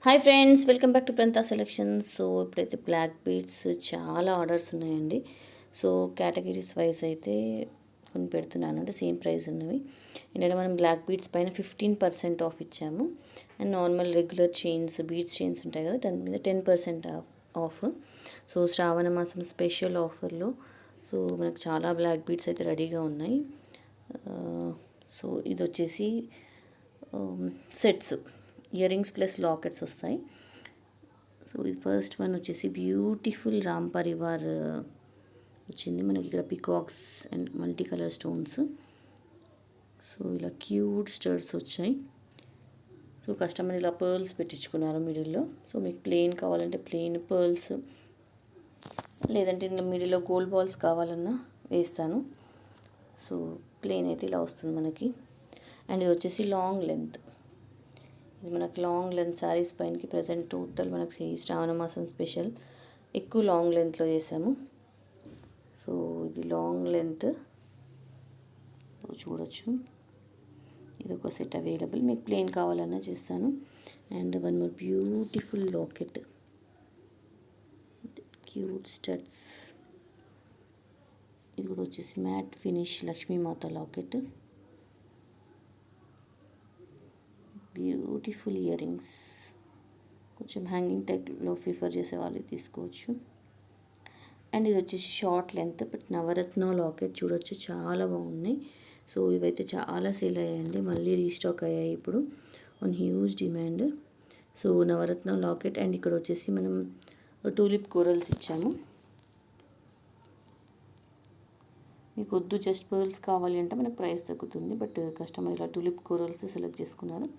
Hi friends, welcome back to ప్రంతా selections. So ఇప్పుడైతే black beads చాలా ఆర్డర్స్ ఉన్నాయండి. సో కేటగిరీస్ వైజ్ అయితే కొన్ని పెడుతున్నాను, అంటే సేమ్ ప్రైస్ ఉన్నవి. ఏంటంటే మనం బ్లాక్ బీడ్స్ పైన 15% ఆఫ్ ఇచ్చాము. And normal regular chains, beads chains ఉంటాయి కదా, దాని మీద 10% ఆఫ్. సో శ్రావణ మాసం స్పెషల్ ఆఫర్లో సో మనకు చాలా బ్లాక్ బీడ్స్ అయితే రెడీగా ఉన్నాయి. సో ఇది వచ్చేసి sets, ear rings plus lockets వస్తాయి. సో ఇది ఫస్ట్ వన్ వచ్చేసి బ్యూటిఫుల్ రామ్ పరివార్ వచ్చింది మనకి. ఇక్కడ peacocks and multi colour stones. So ఇలా క్యూట్ స్టర్స్ వచ్చాయి. సో కస్టమర్ ఇలా పర్ల్స్ పెట్టించుకున్నారు మిడిల్లో. సో మీకు ప్లెయిన్ కావాలంటే ప్లెయిన్ పర్ల్స్, లేదంటే మిడిల్లో గోల్డ్ బాల్స్ కావాలన్నా వేస్తాను. సో ప్లెయిన్ అయితే ఇలా వస్తుంది మనకి. అండ్ ఇది వచ్చేసి లాంగ్ లెంత్. ఇది మనకు లాంగ్ లెంత్ శారీస్ పైనకి ప్రజెంట్ టోటల్ మనకి శ్రావణ మాసం స్పెషల్ ఎక్కువ లాంగ్ లెంత్లో చేసాము. సో ఇది లాంగ్ లెంత్ చూడొచ్చు. ఇది ఒక సెట్ అవైలబుల్, మీకు ప్లెయిన్ కావాలన్నా చేస్తాను. And one more beautiful locket, cute studs. ఇది కూడా వచ్చేసి matte finish Lakshmimata locket. Beautiful earrings, కొంచెం హ్యాంగింగ్ టైప్లో ప్రిఫర్ చేసే వాళ్ళు తీసుకోవచ్చు. అండ్ ఇది వచ్చేసి short length but Navaratna locket చూడొచ్చు, చాలా బాగున్నాయి. సో ఇవైతే చాలా సేల్ అయ్యాయండి, మళ్ళీ రీస్టాక్ అయ్యాయి ఇప్పుడు on huge demand. So Navaratna locket. And ఇక్కడ వచ్చేసి మనం టూలిప్ కోరల్స్ ఇచ్చాము. మీకు వద్దు జస్ట్ పర్ల్స్ కావాలి అంటే మనకు ప్రైస్ తగ్గుతుంది, బట్ కస్టమర్ ఇలా టూలిప్ కోరల్స్ సెలెక్ట్ చేసుకున్నారు.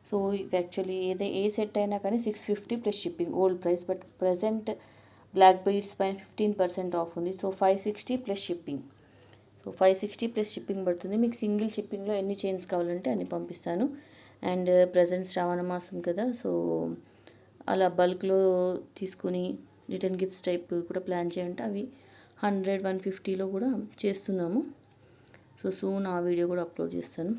సో యాక్చువల్లీ ఏ సెట్ అయినా కానీ 650 plus shipping old price, but present black beads పైన 15% ఆఫ్ ఉంది. So 560 plus shipping. So 560 plus shipping పడుతుంది. మీకు సింగిల్ షిప్పింగ్లో ఎన్ని చైన్స్ కావాలంటే అన్ని పంపిస్తాను. అండ్ ప్రజెంట్ శ్రావణ మాసం కదా, సో అలా బల్క్లో తీసుకుని రిటర్న్ గిఫ్ట్స్ టైప్ కూడా ప్లాన్ చేయంటే అవి 100, 150లో కూడా చేస్తున్నాము. సో సూన్ ఆ వీడియో కూడా అప్లోడ్ చేస్తాను.